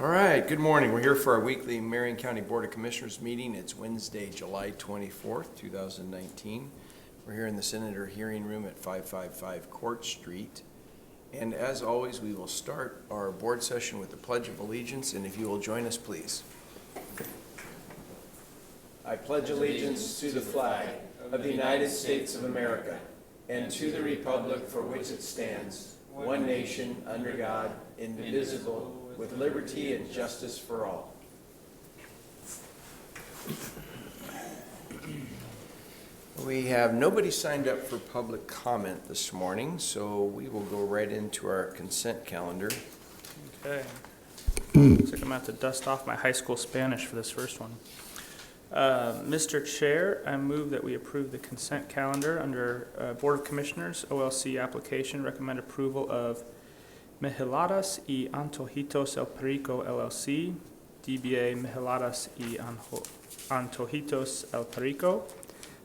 All right, good morning. We're here for our weekly Marion County Board of Commissioners meeting. It's Wednesday, July 24th, 2019. We're here in the Senator Hearing Room at 555 Court Street. And as always, we will start our board session with the Pledge of Allegiance, and if you will join us, please. I pledge allegiance to the flag of the United States of America and to the republic for which it stands, one nation, under God, indivisible, with liberty and justice for all. We have nobody signed up for public comment this morning, so we will go right into our consent calendar. Okay. Looks like I'm going to have to dust off my high school Spanish for this first one. Mr. Chair, I move that we approve the consent calendar under Board of Commissioners, OLC application. Recommend approval of Micheladas y Antojitos El Perico LLC, DBA Micheladas y Antojitos El Perico.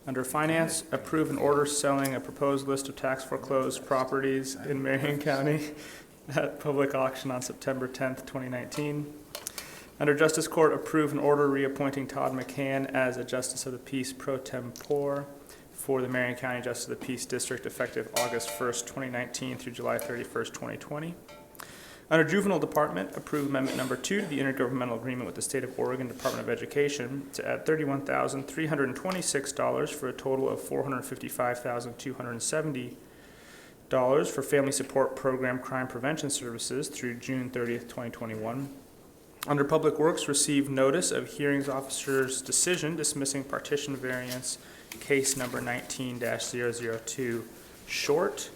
Under Finance, approve an order selling a proposed list of tax foreclosed properties in Marion County at public auction on September 10th, 2019. Under Justice Court, approve an order reappointing Todd McCann as a Justice of the Peace pro tempore for the Marion County Justice of the Peace District effective August 1st, 2019 through July 31st, 2020. Under Juvenile Department, approve Amendment Number 2 to the Intergovernmental Agreement with the State of Oregon Department of Education to add $31,326 for a total of $455,270 for Family Support Program Crime Prevention Services through June 30th, 2021. Under Public Works, receive notice of hearings officer's decision dismissing partition variance case number 19-002 short.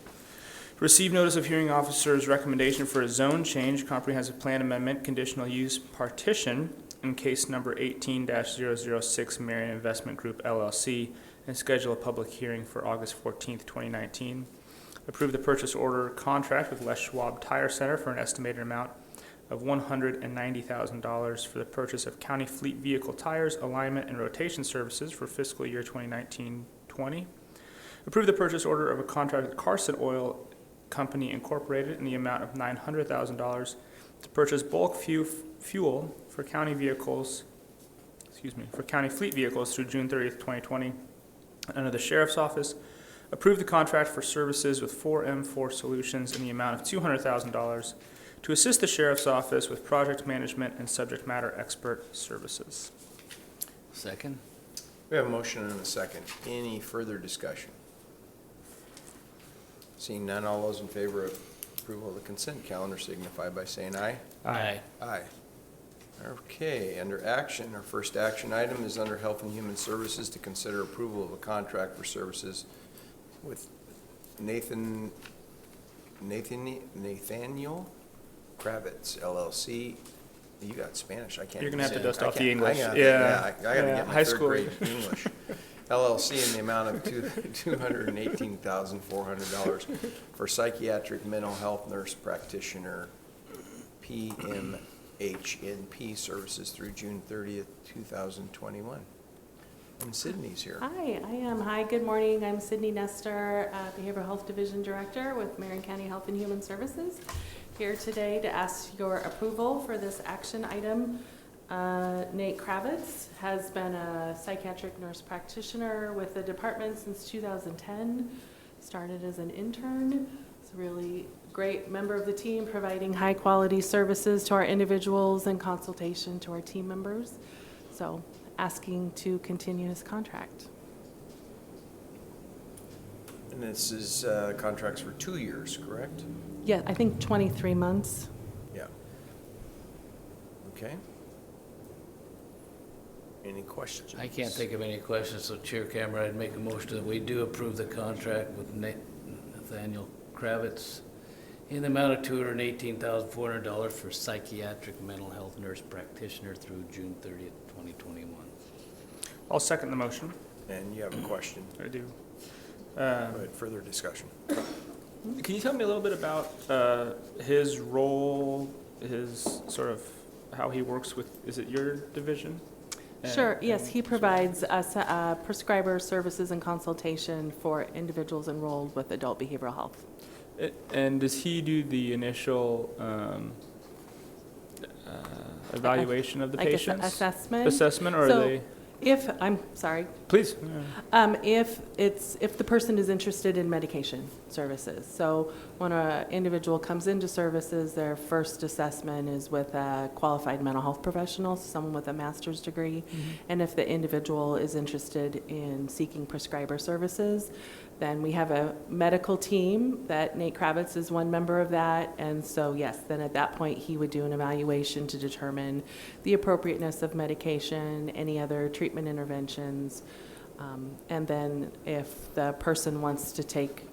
Receive notice of hearing officer's recommendation for a zone change, comprehensive plan amendment, conditional use partition in case number 18-006 Marion Investment Group LLC, and schedule a public hearing for August 14th, 2019. Approve the purchase order contract with Les Schwab Tire Center for an estimated amount of $190,000 for the purchase of county fleet vehicle tires, alignment, and rotation services for fiscal year 2019-20. Approve the purchase order of a contract with Carson Oil Company Incorporated in the amount of $900,000 to purchase bulk fuel for county vehicles, for county fleet vehicles through June 30th, 2020. Under the Sheriff's Office, approve the contract for services with 4M4 Solutions in the amount of $200,000 to assist the Sheriff's Office with project management and subject matter expert services. Second. We have a motion and a second. Any further discussion? Seeing none, all those in favor of approval of the consent calendar signify by saying aye. Aye. Aye. Okay, under action, our first action item is under Health and Human Services to consider approval of a contract for services with Nathaniel Kravitz, LLC. You got Spanish. I can't. You're going to have to dust off the the English. I got to get my high third school grade English. LLC in the amount of $218,400 for psychiatric mental health nurse practitioner PMHNP services through June 30th, 2021. And Sydney's here. Hi, I am. Hi, good morning. I'm Sydney Nestor, Behavioral Health Division Director with Marion County Health and Human Services. Here today to ask your approval for this action item. Nate Kravitz has been a psychiatric nurse practitioner with the department since 2010. Started as an intern. He's a really great member of the team, providing high quality services to our individuals and consultation to our team members. So asking to continue his contract. And this is contracts for 2 years, correct? Yeah, I think 23 months. Yeah. Okay. Any questions? I can't think of any questions, so Chair Cameron, I'd make a motion that we do approve the contract with Nathaniel Kravitz in the amount of $218,400 for psychiatric mental health nurse practitioner through June 30th, 2021. I'll second the motion. And you have a question? I do. Go ahead, further discussion. Can you tell me a little bit about his role, his sort of how he works with, is it your division? Sure, yes, he provides us prescriber services and consultation for individuals enrolled with adult behavioral health. And does he do the initial evaluation of the Like patients? assessment? Assessment, or are So- they, I'm sorry, please? if the person is interested in medication services. So when an individual comes into services, their first assessment is with a qualified mental health professional, someone with a master's degree. And if the individual is interested in seeking prescriber services, then we have a medical team that Nate Kravitz is one member of that. And so, yes, then at that point, he would do an evaluation to determine the appropriateness of medication, any other treatment interventions. And then if the person wants to take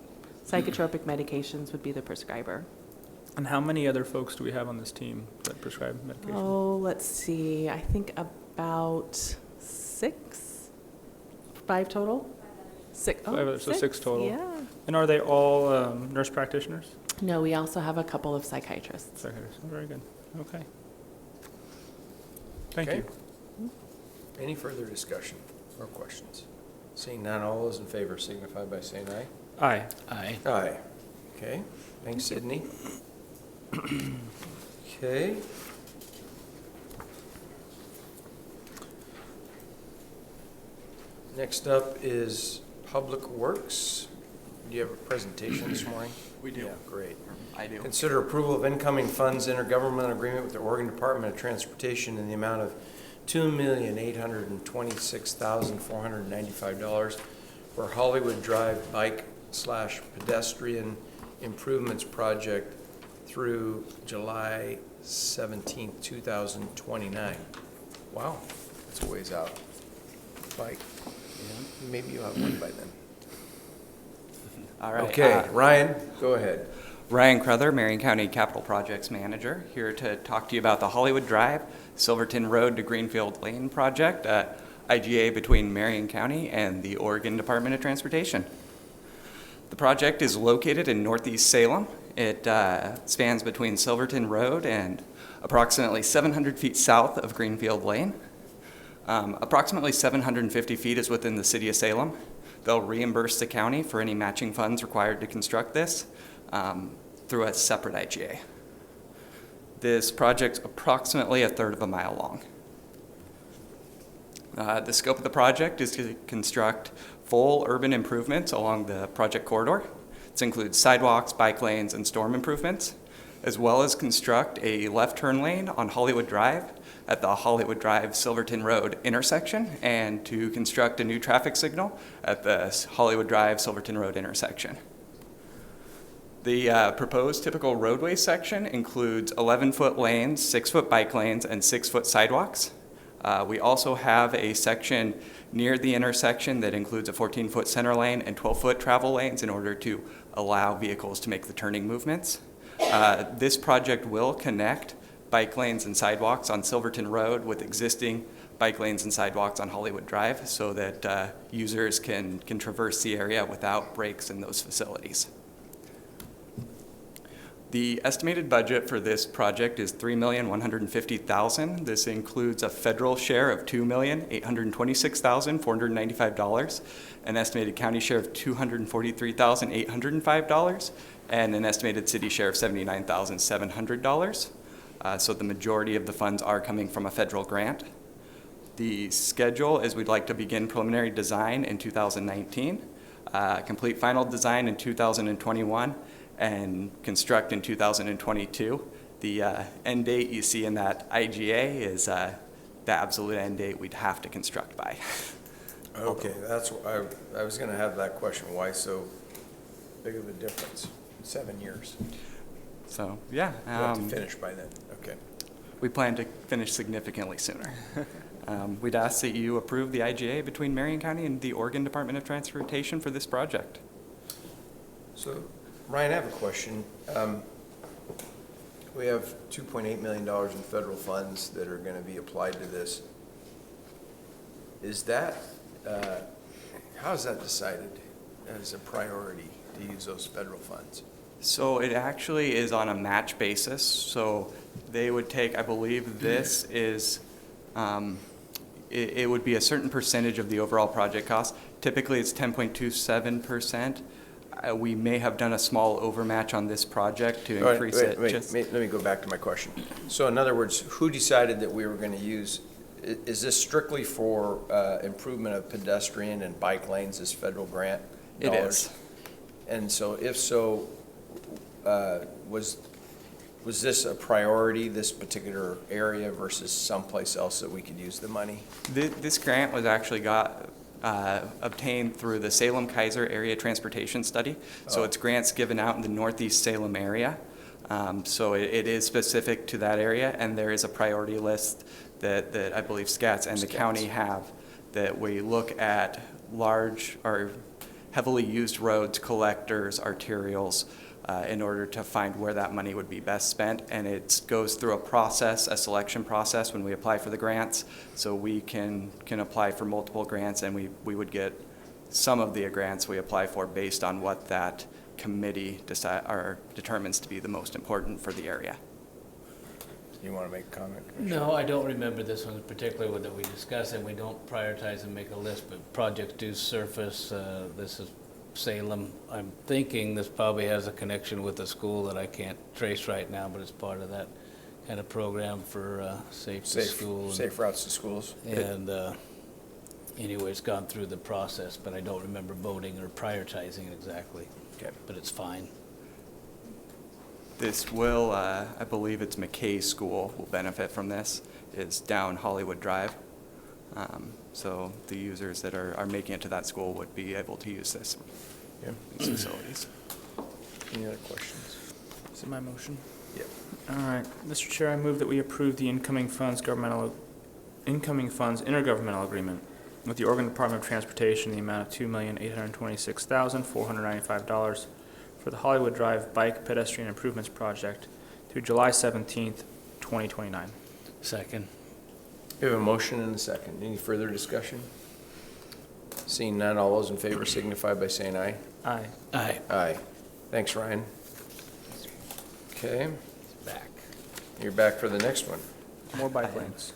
psychotropic medications, would be the prescriber. And how many other folks do we have on this team that prescribe medication? Oh, let's see, I think about 5 total? 6. Oh, 5 others, so 6 total. Yeah. And are they all nurse practitioners? No, we also have a couple of psychiatrists. Psychiatrists. Oh, very good. Okay. Thank Okay. you. Any further discussion or questions? Seeing none, all those in favor signify by saying aye. Aye. Aye. Aye. Okay, thanks, Sydney. Okay. Next up is Public Works. Do you have a presentation this morning? We do. Yeah, great. I do. Consider approval of incoming funds intergovernmental agreement with the Oregon Department of Transportation in the amount of $2,826,495 for Hollywood Drive Bike/Pedestrian Improvements Project through July 17th, 2029. Wow, that's a ways out. Bike. Maybe you'll have one by then. All right. Okay, Ryan, go ahead. Ryan Cruther, Marion County Capital Projects Manager, here to talk to you about the Hollywood Drive, Silverton Road to Greenfield Lane project, IGA between Marion County and the Oregon Department of Transportation. The project is located in northeast Salem. It spans between Silverton Road and approximately 700 feet south of Greenfield Lane. Approximately 750 feet is within the city of Salem. They'll reimburse the county for any matching funds required to construct this through a separate IGA. This project's approximately a third of a mile long. The scope of the project is to construct full urban improvements along the project corridor. This includes sidewalks, bike lanes, and storm improvements, as well as construct a left turn lane on Hollywood Drive at the Hollywood Drive-Silverton Road intersection, and to construct a new traffic signal at the Hollywood Drive-Silverton Road intersection. The proposed typical roadway section includes 11-foot lanes, 6-foot bike lanes, and 6-foot sidewalks. We also have a section near the intersection that includes a 14-foot center lane and 12-foot travel lanes in order to allow vehicles to make the turning movements. This project will connect bike lanes and sidewalks on Silverton Road with existing bike lanes and sidewalks on Hollywood Drive so that users can traverse the area without breaks in those facilities. The estimated budget for this project is $3,150,000. This includes a federal share of $2,826,495, an estimated county share of $243,805, and an estimated city share of $79,700. So the majority of the funds are coming from a federal grant. The schedule is we'd like to begin preliminary design in 2019, complete final design in 2021, and construct in 2022. The end date you see in that IGA is the absolute end date we'd have to construct by. Okay, that's, I was gonna have that question, why so big of a difference? 7 years. So, yeah. You have to finish by then, okay. We plan to finish significantly sooner. We'd ask that you approve the IGA between Marion County and the Oregon Department of Transportation for this project. So, Ryan, I have a question. We have $2.8 million in federal funds that are gonna be applied to this. Is that, how is that decided as a priority to use those federal funds? So it actually is on a match basis. So they would take, I believe this is, it would be a certain percentage of the overall project cost. Typically it's 10.27%. We may have done a small overmatch on this project to Wait, increase wait, it. wait, just- Let me go back to my question. So in other words, who decided that we were going to use, is this strictly for improvement of pedestrian and bike lanes, this federal grant It dollars? is. And so if so, was this a priority, this particular area versus someplace else that we could use the money? This grant was actually obtained through the Salem-Kaiser Area Transportation Study. So Oh. it's grants given out in the Northeast Salem area. So it is specific to that area, and there is a priority list that I believe SCATS and the county have, that we look at large or heavily used roads, collectors, arterials, in order to find where that money would be best spent. And it goes through a process, a selection process when we apply for the grants. So we can apply for multiple grants, and we would get some of the grants we apply for based on what that committee determines to be the most important for the area. You want to make a comment, Commissioner? No, I don't remember this one particularly that we discussed, and we don't prioritize and make a list, but projects do surface. This is Salem. I'm thinking this probably has a connection with a school that I can't trace right now, but it's part of that kind of program for safe to school. Safe routes to schools. And anyway, it's gone through the process, but I don't remember voting or prioritizing it exactly. Okay. But it's fine. This will, I believe it's McKay School will benefit from this, is down Hollywood Drive. So the users that are making it to that school would be able to use Yeah. these facilities. Any other questions? Is it my motion? Yep. All right, Mr. Chair, I move that we approve the incoming funds intergovernmental agreement with the Oregon Department of Transportation in the amount of $2,826,495 for the Hollywood Drive Bike Pedestrian Improvements Project through July 17th, 2029. Second. We have a motion and a second. Any further discussion? Seeing none, all those in favor signify by saying aye. Aye. Aye. Aye. Thanks, Ryan. Okay, Back. you're back for the next one. More bike lanes.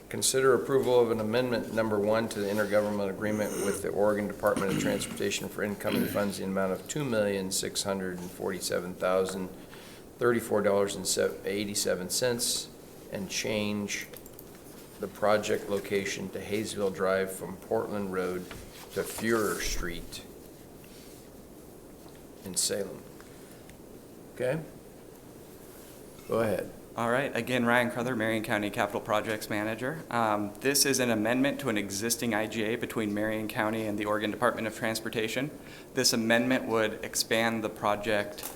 Consider approval of an amendment number 1 to the intergovernmental agreement with the Oregon Department of Transportation for incoming funds in the amount of $2,647,034.87 and change the project location to Hayesville Drive from Portland Road to Fuhrer Street in Salem. Okay? Go ahead. All right, again, Ryan Cruther, Marion County Capital Projects Manager. This is an amendment to an existing IGA between Marion County and the Oregon Department of Transportation. This amendment would expand the project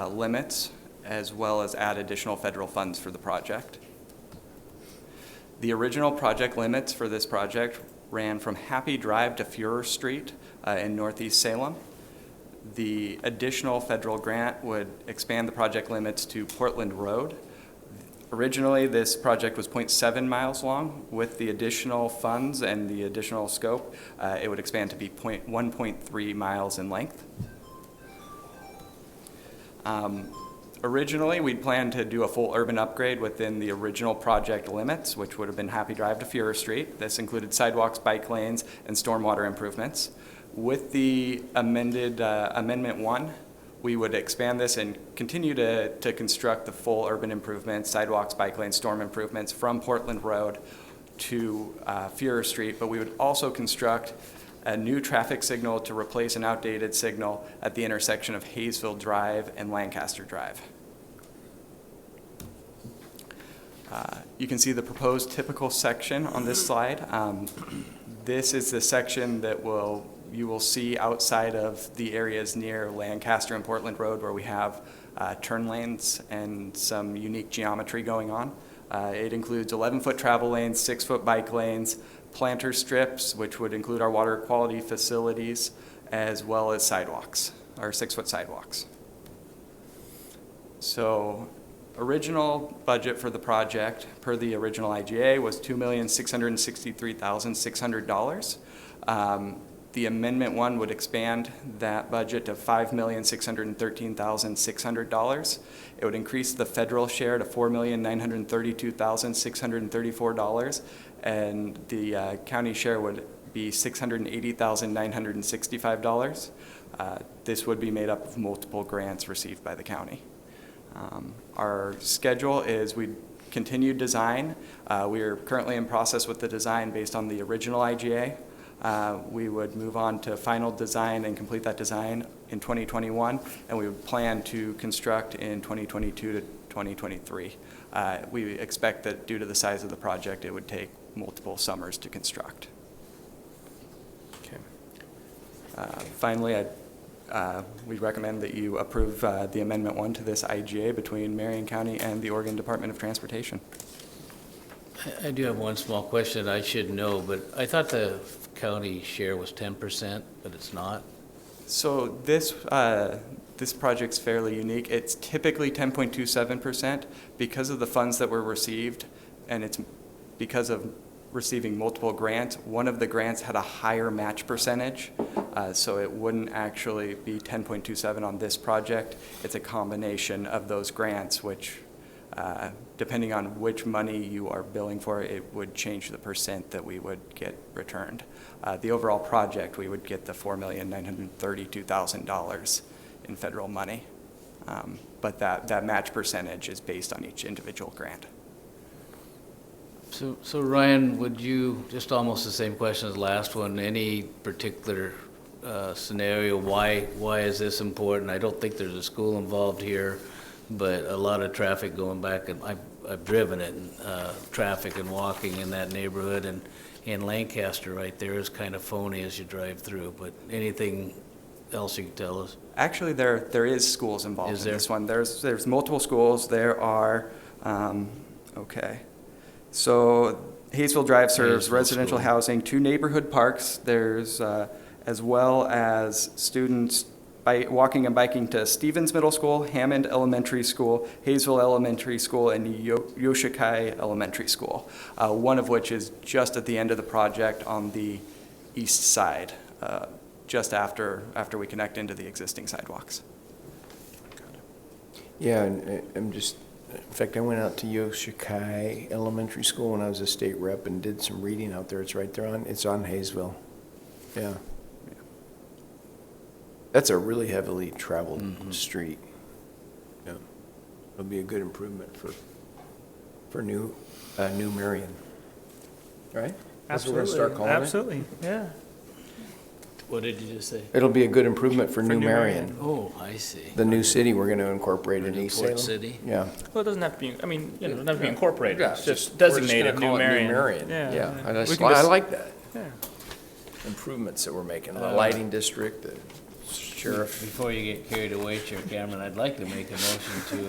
limits as well as add additional federal funds for the project. The original project limits for this project ran from Happy Drive to Fuhrer Street in Northeast Salem. The additional federal grant would expand the project limits to Portland Road. Originally, this project was 0.7 miles long. With the additional funds and the additional scope, it would expand to be 1.3 miles in length. Originally, we'd planned to do a full urban upgrade within the original project limits, which would have been Happy Drive to Fuhrer Street. This included sidewalks, bike lanes, and stormwater improvements. With the Amendment 1, we would expand this and continue to construct the full urban improvements, sidewalks, bike lanes, storm improvements from Portland Road to Fuhrer Street, but we would also construct a new traffic signal to replace an outdated signal at the intersection of Hayesville Drive and Lancaster Drive. You can see the proposed typical section on this slide. This is the section that you will see outside of the areas near Lancaster and Portland Road where we have turn lanes and some unique geometry going on. It includes 11-foot travel lanes, 6-foot bike lanes, planter strips, which would include our water quality facilities, as well as sidewalks, or 6-foot sidewalks. So original budget for the project per the original IGA was $2,663,600. The Amendment 1 would expand that budget to $5,613,600. It would increase the federal share to $4,932,634, and the county share would be $680,965. This would be made up of multiple grants received by the county. Our schedule is we continue design. We are currently in process with the design based on the original IGA. We would move on to final design and complete that design in 2021, and we would plan to construct in 2022 to 2023. We expect that due to the size of the project, it would take multiple summers to construct. Okay. Finally, we recommend that you approve the Amendment 1 to this IGA between Marion County and the Oregon Department of Transportation. I do have one small question I should know, but I thought the county share was 10%, but it's not. So this project's fairly unique. It's typically 10.27% because of the funds that were received, and it's because of receiving multiple grants. One of the grants had a higher match percentage, so it wouldn't actually be 10.27 on this project. It's a combination of those grants, which depending on which money you are billing for, it would change the percent that we would get returned. The overall project, we would get the $4,932,000 in federal money, but that match percentage is based on each individual grant. So Ryan, would you, just almost the same question as the last one, any particular scenario, why is this important? I don't think there's a school involved here, but a lot of traffic going back, and I've driven it, traffic and walking in that neighborhood, and in Lancaster right there is kind of phony as you drive through, but anything else you can tell us? Actually, there is schools involved Is in there? this one. There's multiple schools. There are, so Hayesville Drive serves Hayesville residential School. housing, 2 neighborhood parks. There's, as well as students walking and biking to Stevens Middle School, Hammond Elementary School, Hayesville Elementary School, and Yoshikai Elementary School, one of which is just at the end of the project on the east side, just after we connect into the existing sidewalks. Yeah, and I'm just, in fact, I went out to Yoshikai Elementary School when I was a state rep and did some reading out there. It's right there it's on Hayesville. Yeah. That's a really heavily traveled street. Yeah. It'll be a good improvement for new Marion. Right? That's what we're gonna start calling it? Absolutely, yeah. What did you just say? It'll be a good improvement for New New Marion. Oh, I see. The new city we're gonna incorporate in East Salem. Port City? Yeah. Well, it doesn't have to be, I mean, it doesn't have to be incorporated, Yeah, it's just we're just designated gonna New call it Marion. Yeah, We I can just- like that. Yeah. Improvements that we're making, the lighting district, the sheriff. Before you get carried away, Chair Cameron, I'd like to make a motion to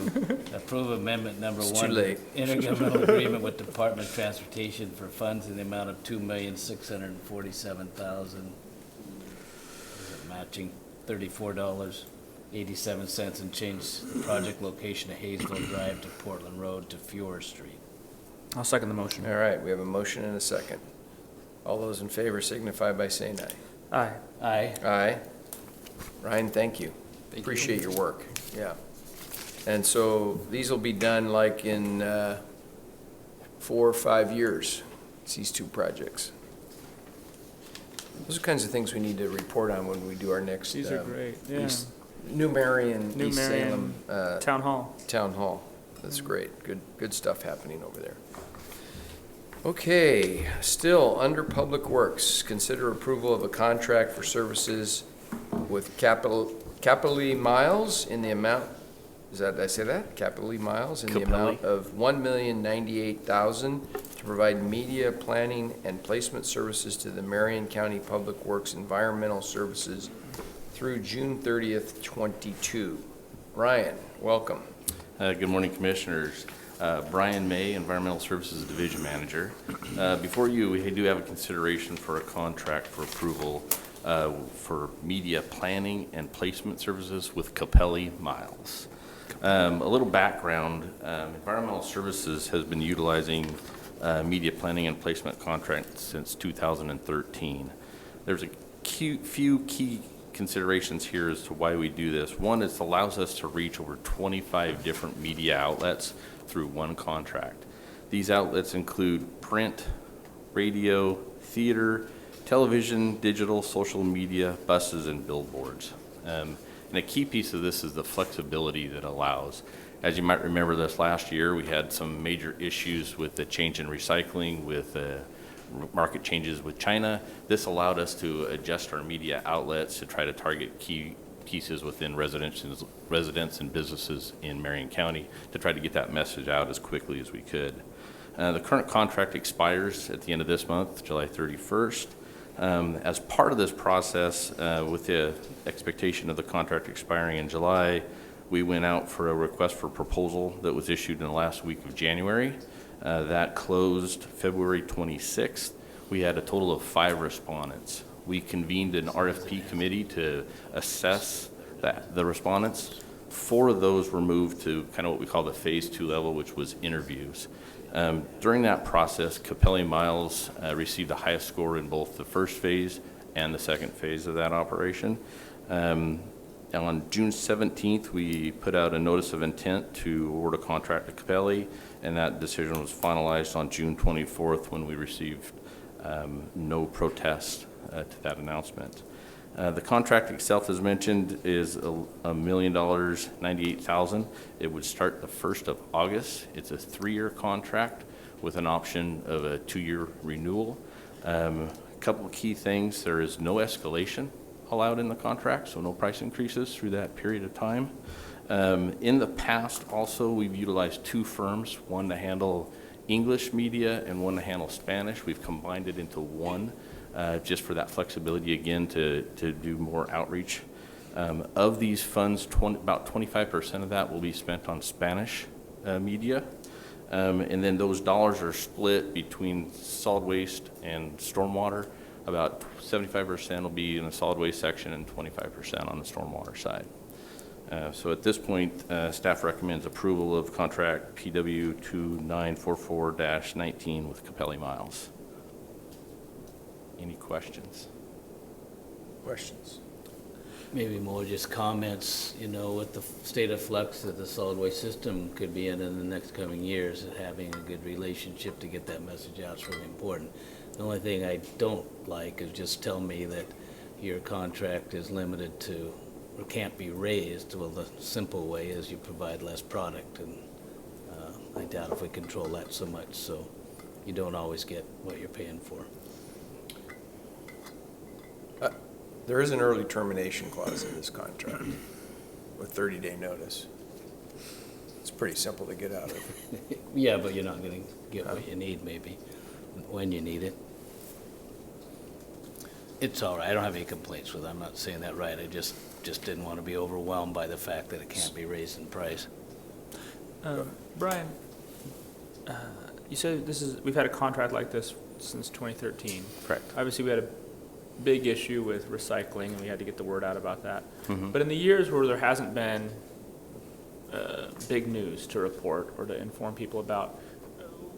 approve amendment number 1. It's too late. Intergovernmental agreement with Department of Transportation for funds in the amount of $2,647,000. Matching $34.87 and change the project location of Hayesville Drive to Portland Road to Fiore Street. I'll second the motion. All right, we have a motion and a second. All those in favor signify by saying aye. Aye. Aye. Aye. Ryan, thank you. Appreciate your work, yeah. And so these will be done like in 4 or 5 years, it's these 2 projects. Those are kinds of things we need to report on when we do our next. These are great, yeah. New Marion, New East Salem. Marion Town Hall. Town Hall. That's great. Good stuff happening over there. Okay, still under Public Works, consider approval of a contract for services with Capitally Miles in the amount, did I say that? Capitally Miles in the amount of $1,098,000 to provide media planning and placement services to the Marion County Public Works Environmental Services through June 30th, 22. Ryan, welcome. Good morning, Commissioners. Brian May, Environmental Services Division Manager. Before you, we do have a consideration for a contract for approval for media planning and placement services with Capelli Miles. A little background, Environmental Services has been utilizing media planning and placement contracts since 2013. There's a few key considerations here as to why we do this. One, it allows us to reach over 25 different media outlets through one contract. These outlets include print, radio, theater, television, digital, social media, buses, and billboards. And a key piece of this is the flexibility that allows. As you might remember this last year, we had some major issues with the change in recycling, with market changes with China. This allowed us to adjust our media outlets to try to target key pieces within residents and businesses in Marion County to try to get that message out as quickly as we could. The current contract expires at the end of this month, July 31st. As part of this process, with the expectation of the contract expiring in July, we went out for a request for proposal that was issued in the last week of January. That closed February 26th. We had a total of 5 respondents. We convened an RFP committee to assess the respondents. 4 of those were moved to kind of what we call the phase 2 level, which was interviews. During that process, Capelli Miles received the highest score in both the first phase and the second phase of that operation. On June 17th, we put out a notice of intent to award a contract to Capelli, and that decision was finalized on June 24th when we received no protest to that announcement. The contract itself, as mentioned, is $1,098,000. It would start the 1st of August. It's a 3-year contract with an option of a 2-year renewal. A couple of key things: there is no escalation allowed in the contract, so no price increases through that period of time. In the past, also, we've utilized 2 firms, one to handle English media and one to handle Spanish. We've combined it into one, just for that flexibility, again, to do more outreach. Of these funds, about 25% of that will be spent on Spanish media. And then those dollars are split between solid waste and stormwater. About 75% will be in the solid waste section and 25% on the stormwater side. So at this point, staff recommends approval of contract PW 2944-19 with Capelli Miles. Any questions? Questions? Maybe more just comments, with the state of flux that the solid waste system could be in the next coming years, and having a good relationship to get that message out is really important. The only thing I don't like is just tell me that your contract is limited to, or can't be raised. Well, the simple way is you provide less product, and I doubt if we control that so much, so you don't always get what you're paying for. There is an early termination clause in this contract with 30-day notice. It's pretty simple to get out of. Yeah, but you're not going to get what you need, maybe, when you need it. It's all right. I don't have any complaints with it. I'm not saying that right. I just didn't want to be overwhelmed by the fact that it can't be raised in price. Brian, you said we've had a contract like this since 2013. Correct. Obviously, we had a big issue with recycling, and we had to get the word out about that. Mm-hmm. But in the years where there hasn't been big news to report or to inform people about,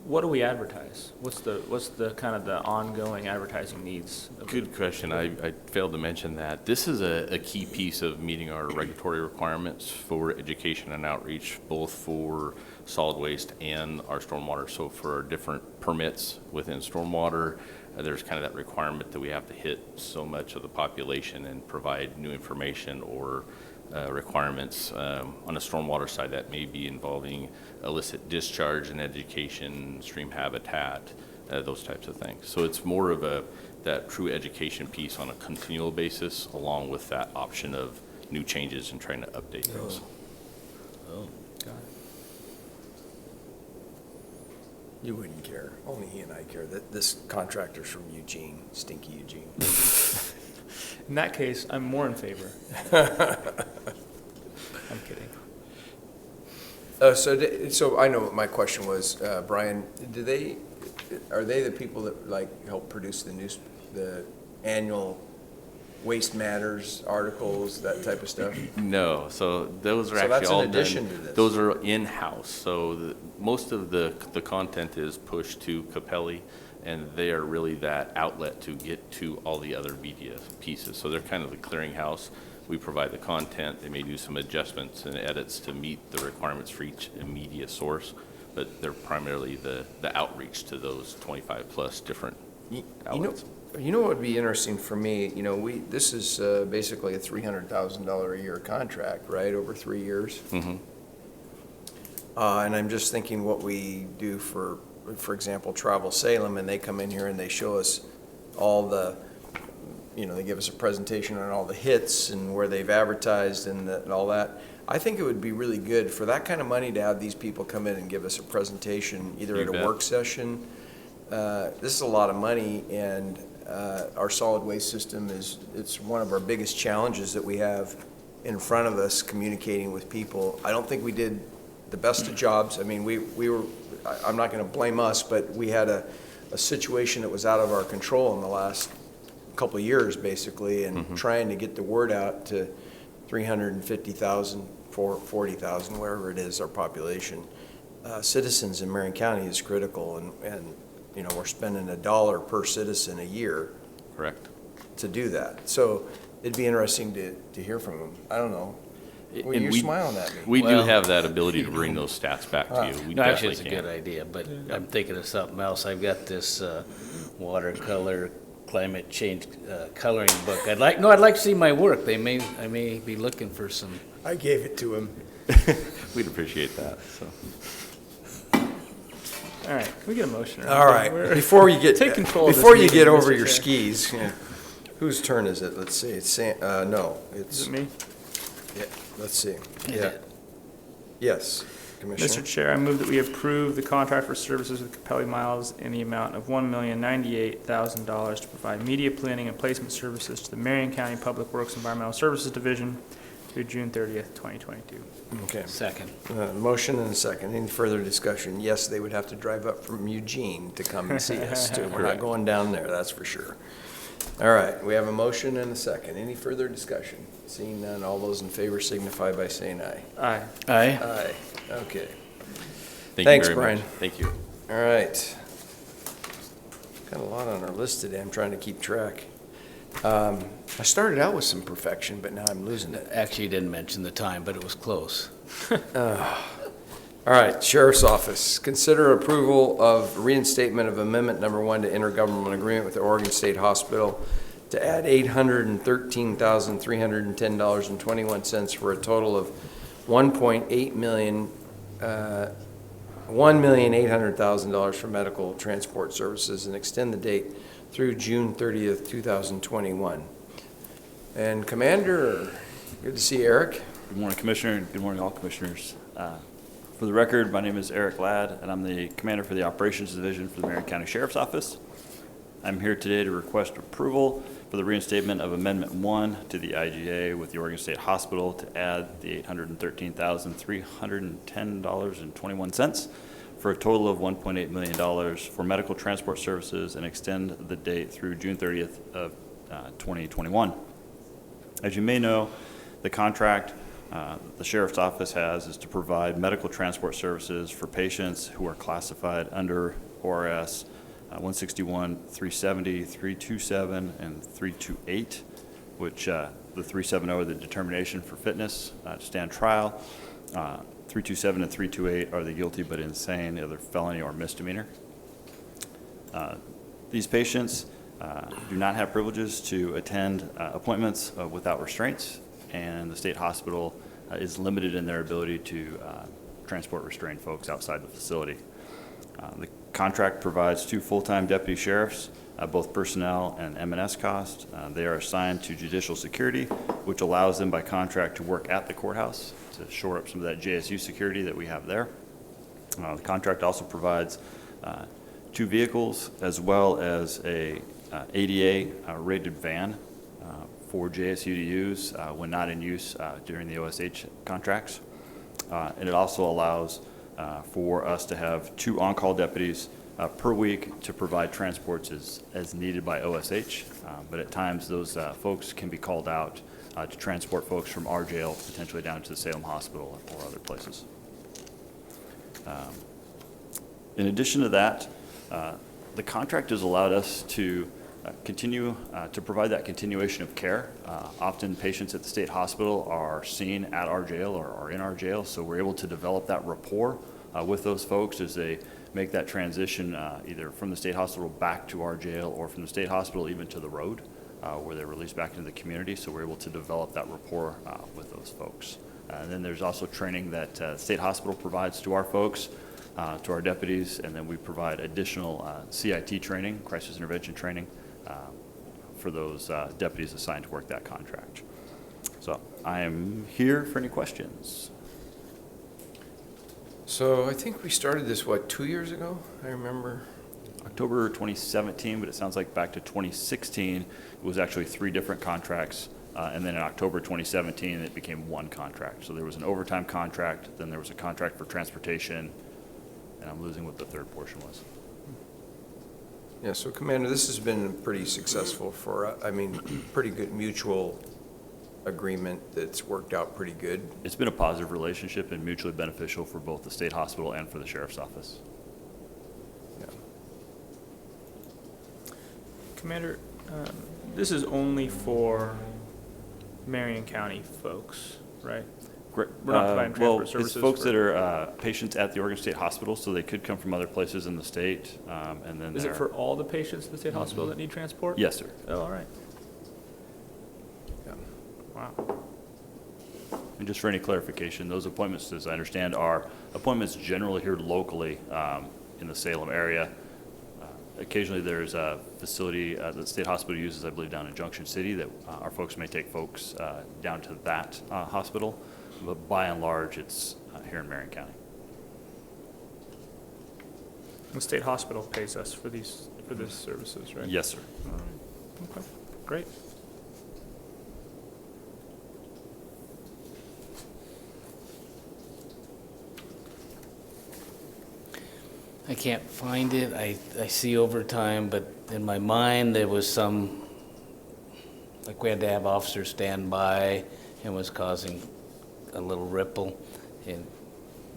what do we advertise? What's the kind of the ongoing advertising needs? Good question. I failed to mention that. This is a key piece of meeting our regulatory requirements for education and outreach, both for solid waste and our stormwater. So for our different permits within stormwater, there's kind of that requirement that we have to hit so much of the population and provide new information or requirements. On the stormwater side, that may be involving illicit discharge and education, stream habitat, those types of things. So it's more of that true education piece on a continual basis, along with that option of new changes and trying to update those. Oh. Got it. You wouldn't care. Only he and I care. That this contractor's from Eugene, stinky Eugene. In that case, I'm more in favor. I'm kidding. So I know what my question was, Brian. Are they the people that help produce the annual Waste Matters articles, that type of stuff? No, so those are So actually that's in all addition done. to this? Those are in-house. So most of the content is pushed to Capelli, and they are really that outlet to get to all the other media pieces. So they're kind of the clearinghouse. We provide the content. They may do some adjustments and edits to meet the requirements for each media source, but they're primarily the outreach to those 25 plus different outlets. You know what would be interesting for me, this is basically a $300,000 a year contract, right, over 3 years? Mhm. And I'm just thinking what we do for example, Travel Salem, and they come in here and they show us all the, they give us a presentation on all the hits and where they've advertised and all that. I think it would be really good for that kind of money to have these people come in and give us a presentation, either You at a bet. work session. This is a lot of money, and our solid waste system it's one of our biggest challenges that we have in front of us, communicating with people. I don't think we did the best of jobs. I mean, we were, I'm not gonna blame us, but we had a situation that was out of our control in the last couple of years, basically, and trying to get the word out to 350,000, 40,000, wherever it is, our population. Citizens in Marion County is critical, and we're spending $1 per citizen a year Correct. to do that. So it'd be interesting to hear from them. I don't know. Well, And you're we- smiling at me. We do Well- have that ability to bring those stats back to you. We No, actually, it's a definitely good can. idea, but I'm thinking of something else. I've got this watercolor climate change coloring book. I'd like to see my work. I may be looking for some. I gave it to him. We'd appreciate that, so. All right, can we get a motion? All right, before you get, Take control of this before you meeting, get over Mr. your Chair. skis, whose turn is it? Let's see, it's no, Is it's, it me? yeah, let's see. Is Yeah. it? Yes, Mr. Commissioner. Chair, I move that we approve the contract for services with Capelli Miles in the amount of $1,098,000 to provide media planning and placement services to the Marion County Public Works Environmental Services Division through June 30th, 2022. Okay. Second. Motion and a second. Any further discussion? Yes, they would have to drive up from Eugene to come and see us too. We're not Correct. going down there, that's for sure. All right, we have a motion and a second. Any further discussion? Seeing none, all those in favor signify by saying aye. Aye. Aye. Aye. Okay. Thank you Thanks, very much. Brian. Thank you. All right. Got a lot on our list today. I'm trying to keep track. I started out with some perfection, but now I'm losing it. Actually, you didn't mention the time, but it was close. All right, Sheriff's Office, consider approval of reinstatement of Amendment Number 1 to intergovernmental agreement with the Oregon State Hospital to add $813,310.21 for a total of $1.8 million, $1,800,000 for medical transport services and extend the date through June 30th, 2021. And Commander, good to see Eric. Good morning, Commissioner, and good morning, all commissioners. For the record, my name is Eric Ladd, and I'm the Commander for the Operations Division for the Marion County Sheriff's Office. I'm here today to request approval for the reinstatement of Amendment 1 to the IGA with the Oregon State Hospital to add the $813,310.21 for a total of $1.8 million for medical transport services and extend the date through June 30th of 2021. As you may know, the contract the Sheriff's Office has is to provide medical transport services for patients who are classified under ORS 161, 370, 327, and 328, which the 370 are the determination for fitness to stand trial. 327 and 328 are the guilty but insane, either felony or misdemeanor. These patients do not have privileges to attend appointments without restraints, and the state hospital is limited in their ability to transport restrained folks outside the facility. The contract provides 2 full-time deputy sheriffs, both personnel and M&S costs. They are assigned to judicial security, which allows them by contract to work at the courthouse to shore up some of that JSU security that we have there. The contract also provides 2 vehicles as well as a ADA rated van for JSU to use when not in use during the OSH contracts. And it also allows for us to have 2 on-call deputies per week to provide transports as needed by OSH. But at times those folks can be called out to transport folks from our jail potentially down to the Salem Hospital or other places. In addition to that, the contract has allowed us to continue to provide that continuation of care. Often patients at the state hospital are seen at our jail or are in our jail, so we're able to develop that rapport with those folks as they make that transition either from the state hospital back to our jail or from the state hospital even to the road where they're released back into the community. So we're able to develop that rapport with those folks. And then there's also training that state hospital provides to our folks, to our deputies, and then we provide additional CIT training, crisis intervention training, for those deputies assigned to work that contract. So I am here for any questions. So I think we started this, what, 2 years ago? I remember. October 2017, but it sounds like back to 2016, it was actually 3 different contracts. And then in October 2017, it became 1 contract. So there was an overtime contract, then there was a contract for transportation, and I'm losing what the third portion was. Yeah, so Commander, this has been pretty successful for, I mean, pretty good mutual agreement that's worked out pretty good. It's been a positive relationship and mutually beneficial for both the state hospital and for the sheriff's office. Yeah. Commander, this is only for Marion County folks, right? Great. We're not providing Well, transport services it's folks for- that are patients at the Oregon State Hospital, so they could come from other places in the state, and then Is it for all the patients in the state hospital that need transport? Yes, sir. Oh, all right. Yeah. Wow. And just for any clarification, those appointments, as I understand, are appointments generally here locally in the Salem area. Occasionally, there's a facility that the state hospital uses, I believe, down in Junction City that our folks may take folks down to that hospital. But by and large, it's here in Marion County. The state hospital pays us for these services, right? Yes, sir. All right. Okay, great. I can't find it. I see overtime, but in my mind, there was some, like we had to have officers stand by and was causing a little ripple in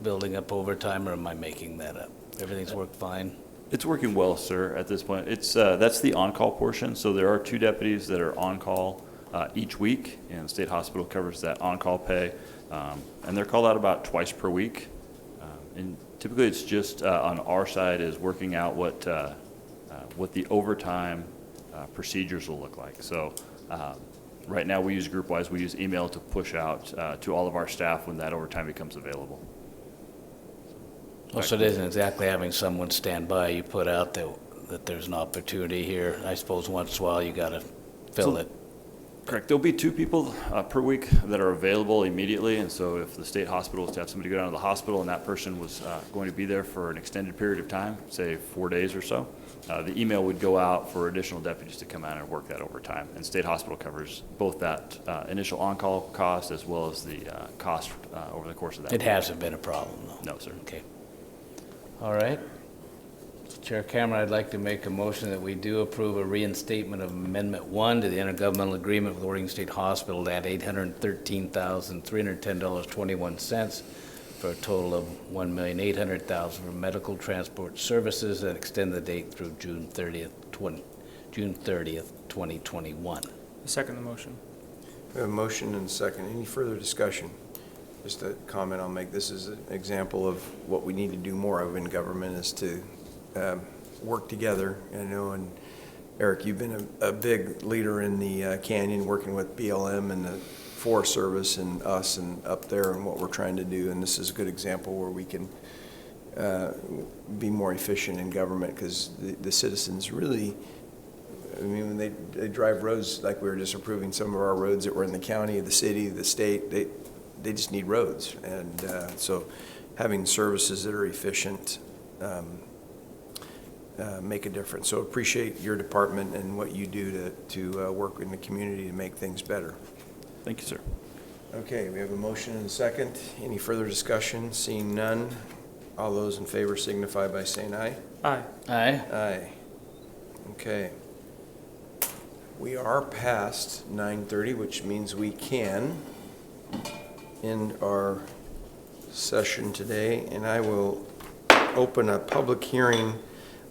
building up overtime, or am I making that up? Everything's worked fine? It's working well, sir, at this point. It's, that's the on-call portion, so there are 2 deputies that are on-call each week, and the state hospital covers that on-call pay, and they're called out about twice per week. And typically, it's just on our side is working out what the overtime procedures will look like. So right now, we use GroupWise. We use email to push out to all of our staff when that overtime becomes available. Oh, so it isn't exactly having someone stand by. You put out that there's an opportunity here. I suppose once in a while, you got to fill it. Correct. There'll be 2 people per week that are available immediately, and so if the state hospital is to have somebody go down to the hospital and that person was going to be there for an extended period of time, say 4 days or so, the email would go out for additional deputies to come out and work that overtime. And state hospital covers both that initial on-call cost as well as the cost over the course of that. It hasn't been a problem, though? No, sir. Okay. All right. Chair Cameron, I'd like to make a motion that we do approve a reinstatement of Amendment 1 to the intergovernmental agreement with Oregon State Hospital to add $813,310.21 for a total of $1,800,000 for medical transport services and extend the date through June 30th, 2021. I second the motion. We have a motion and a second. Any further discussion? Just a comment I'll make. This is an example of what we need to do more of in government is to work together. I know, and Eric, you've been a big leader in the Canyon, working with BLM and the Forest Service and us and up there and what we're trying to do. And this is a good example where we can be more efficient in government because the citizens really, I mean, when they drive roads, like we were just approving some of our roads that were in the county, the city, the state, they just need roads. And so having services that are efficient make a difference. So appreciate your department and what you do to work in the community to make things better. Thank you, sir. Okay, we have a motion and a second. Any further discussion? Seeing none, all those in favor signify by saying aye. Aye. Aye. Aye. Okay. We are past 9:30, which means we can end our session today, and I will open a public hearing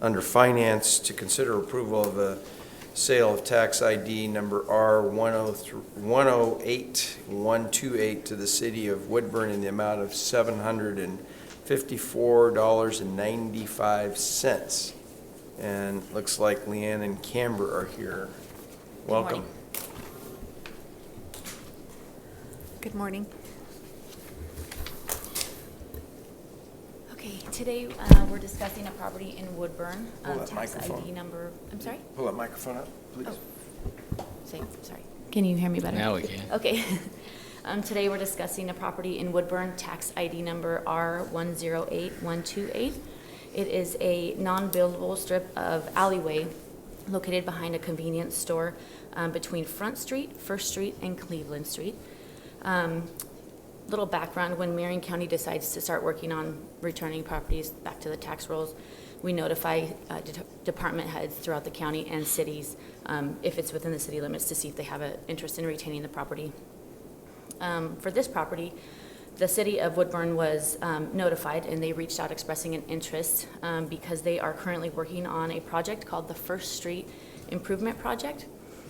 under Finance to consider approval of a sale of tax ID number R108128 to the city of Woodburn in the amount of $705,000 $54.95. And looks like Leanne and Camber are here. Welcome. morning. Good morning. Okay, today we're discussing a property in Woodburn, Pull that tax microphone. ID number, I'm sorry? Pull that microphone up, please. Sorry. Can you hear me better? Now we can. Okay. Today we're discussing a property in Woodburn, tax ID number R108128. It is a non-buildable strip of alleyway located behind a convenience store between Front Street, First Street, and Cleveland Street. Little background, when Marion County decides to start working on returning properties back to the tax rolls, we notify department heads throughout the county and cities, if it's within the city limits, to see if they have an interest in retaining the property. For this property, the city of Woodburn was notified, and they reached out expressing an interest because they are currently working on a project called the First Street Improvement Project,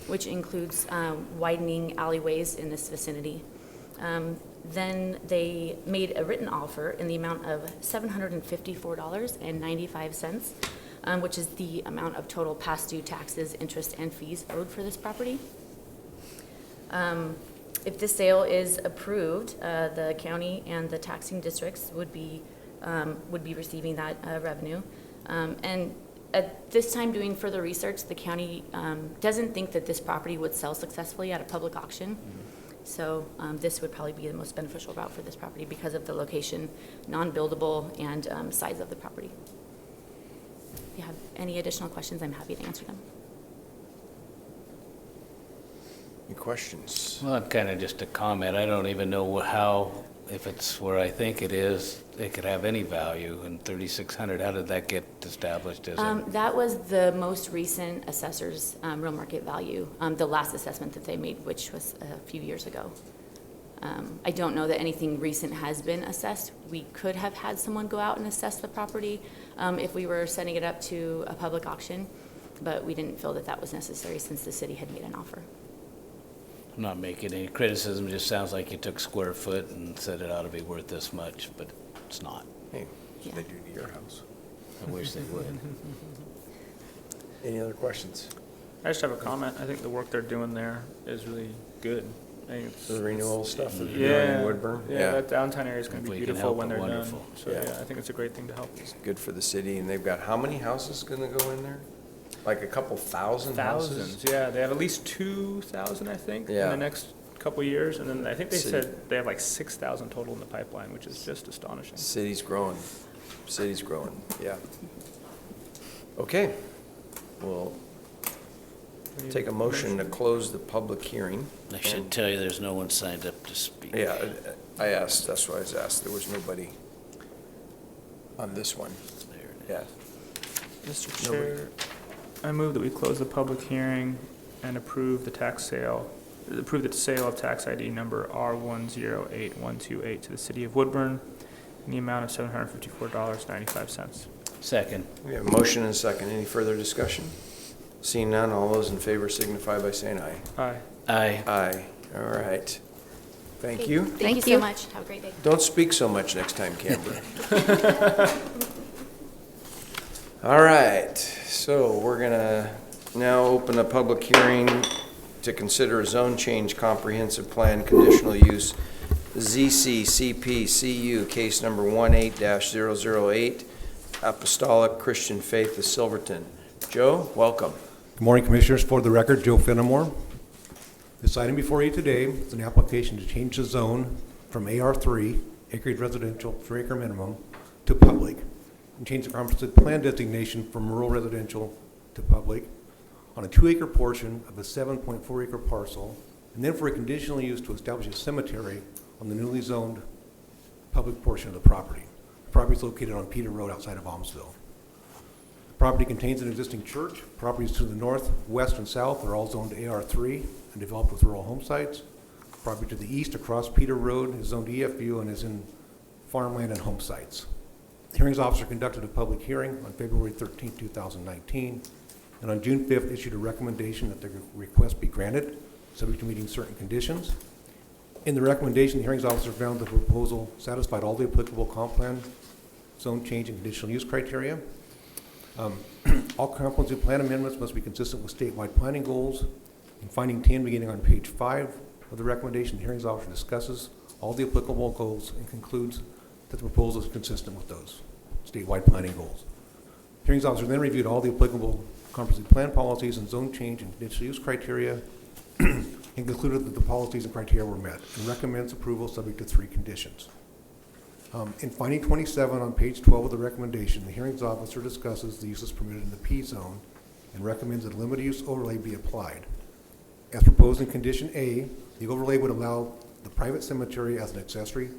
which includes widening alleyways in this vicinity. Then they made a written offer in the amount of $754.95, which is the amount of total past due taxes, interest, and fees owed for this property. If this sale is approved, the county and the taxing districts would be receiving that revenue. And at this time, doing further research, the county doesn't think that this property would sell successfully at a public auction. So this would probably be the most beneficial route for this property because of the location, non-buildable, and size of the property. If you have any additional questions, I'm happy to answer them. Any questions? Well, kind of just a comment. I don't even know how, if it's where I think it is, it could have any value. And 3,600, how did that get established as a? That was the most recent assessor's real market value, the last assessment that they made, which was a few years ago. I don't know that anything recent has been assessed. We could have had someone go out and assess the property if we were setting it up to a public auction, but we didn't feel that that was necessary since the city had made an offer. I'm not making any criticism, it just sounds like you took square foot and said it ought to be worth this much, but it's not. Hey, Yeah. they do to your house. I wish they would. Any other questions? I just have a comment. I think the work they're doing there is really good. I think it's, The renewal stuff that they're doing yeah, in Woodburn? yeah, that downtown area is going If to be we can beautiful help when it, they're done. wonderful. So Yeah. yeah, I think it's a great thing to help. Good for the city, and they've got how many houses gonna go in there? Like a couple thousand houses? Thousands, yeah. They have at least 2,000, I think, in Yeah. the next couple of years, and then I think they City. said they have like 6,000 total in the pipeline, which is just astonishing. City's growing. City's growing, yeah. Okay, we'll take a motion to close the public hearing. I should tell you, there's no one signed up to speak. Yeah, I asked, that's why I was asked. There was nobody on this one. There it is. Yeah. Mr. Nobody. Chair, I move that we close the public hearing and approve the sale of tax ID number R108128 to the city of Woodburn in the amount of $754.95. Second. We have a motion and a second. Any further discussion? Seeing none, all those in favor signify by saying aye. Aye. Aye. Aye. All right. Thank you. Thank you so much. Have a great day. Don't speak so much next time, Camber. All right, so we're gonna now open a public hearing to consider a zone change comprehensive plan conditional use ZCCPCU case number 18-008 Apostolic Christian Faith of Silverton. Joe, welcome. Good morning, Commissioners. For the record, Joe Fenimore. This item before you today is an application to change the zone from AR3, acreage residential, 3-acre minimum, to public, and change the comprehensive plan designation from rural residential to public on a 2-acre portion of a 7.4-acre parcel, and then for a conditional use to establish a cemetery on the newly zoned public portion of the property. The property is located on Peter Road outside of Almsville. The property contains an existing church. Properties to the north, west, and south are all zoned AR3 and developed with rural home sites. Property to the east across Peter Road is zoned EFU and is in farmland and home sites. The hearings officer conducted a public hearing on February 13, 2019, and on June 5th issued a recommendation that the request be granted, subject to meeting certain conditions. In the recommendation, the hearings officer found the proposal satisfied all the applicable comp plan zone change and conditional use criteria. All comprehensive plan amendments must be consistent with statewide planning goals. In finding 10, beginning on page 5 of the recommendation, the hearings officer discusses all the applicable goals and concludes that the proposal is consistent with those statewide planning goals. Hearings officer then reviewed all the applicable comprehensive plan policies and zone change and conditional use criteria and concluded that the policies and criteria were met and recommends approval subject to 3 conditions. In finding 27 on page 12 of the recommendation, the hearings officer discusses the uses permitted in the P zone and recommends that a limited use overlay be applied. As proposed in condition A, the overlay would allow the private cemetery as an accessory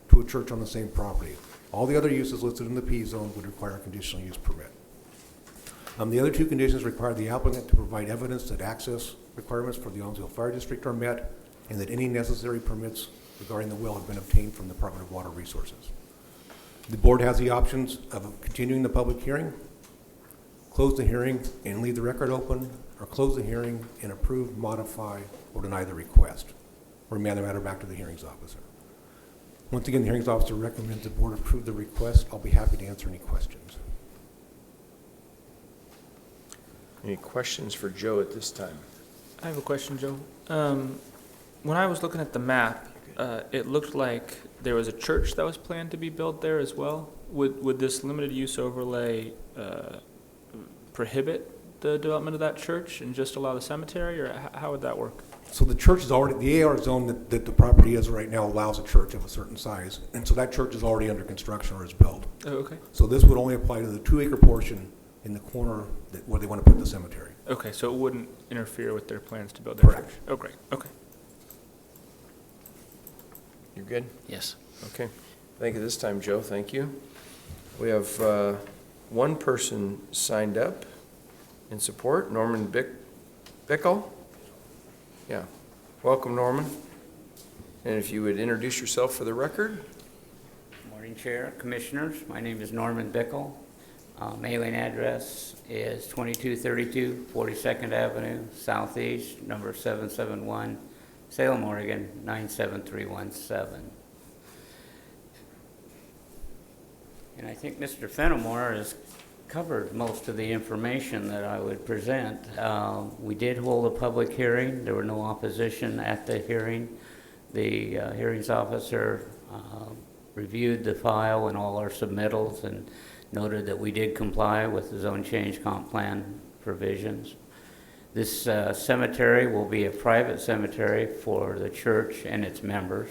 to a church on the same property. All the other uses listed in the P zone would require a conditional use permit. The other 2 conditions require the applicant to provide evidence that access requirements for the Elmsville Fire District are met and that any necessary permits regarding the well have been obtained from the Department of Water Resources. The board has the options of continuing the public hearing, close the hearing and leave the record open, or close the hearing and approve, modify, or deny the request, or remand the matter back to the hearings officer. Once again, the hearings officer recommends the board approve the request. I'll be happy to answer any questions. Any questions for Joe at this time? I have a question, Joe. When I was looking at the map, it looked like there was a church that was planned to be built there as well. Would this limited use overlay prohibit the development of that church and just allow the cemetery, or how would that work? So the church is already, the AR zone that the property is right now allows a church of a certain size, and so that church is already under construction or is built. Oh, okay. So this would only apply to the 2-acre portion in the corner where they want to put the cemetery. Okay, so it wouldn't interfere with their plans to build their Correct. church? Oh, great, okay. You're good? Yes. Okay. I think at this time, Joe, thank you. We have 1 person signed up in support, Norman Bickle. Yeah. Welcome, Norman. And if you would introduce yourself for the record. Morning, Chair, Commissioners. My name is Norman Bickle. Mailing address is 2232 42nd Avenue Southeast, number 771, Salem, Oregon, 97317. And I think Mr. Fenimore has covered most of the information that I would present. We did hold a public hearing. There were no opposition at the hearing. The hearings officer reviewed the file and all our submittals and noted that we did comply with the zone change comp plan provisions. This cemetery will be a private cemetery for the church and its members.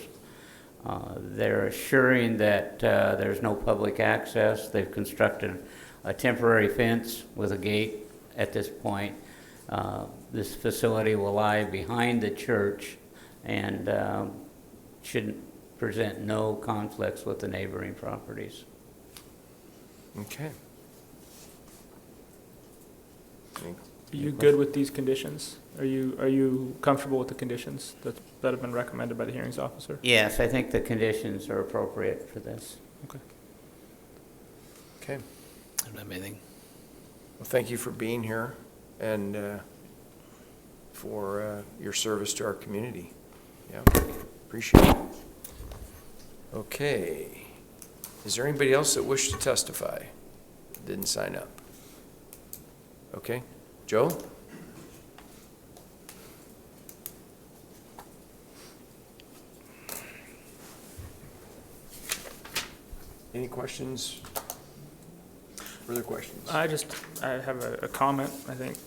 They're assuring that there's no public access. They've constructed a temporary fence with a gate at this point. This facility will lie behind the church and should present no conflicts with the neighboring properties. Okay. Are you good with these conditions? Are you comfortable with the conditions that have been recommended by the hearings officer? Yes, I think the conditions are appropriate for this. Okay. Okay. I don't have anything. Well, thank you for being here and for your service to our community. Yeah, appreciate it. Okay. Is there anybody else that wished to testify? Didn't sign up. Okay. Joe? Any questions? Further questions? I have a comment. I think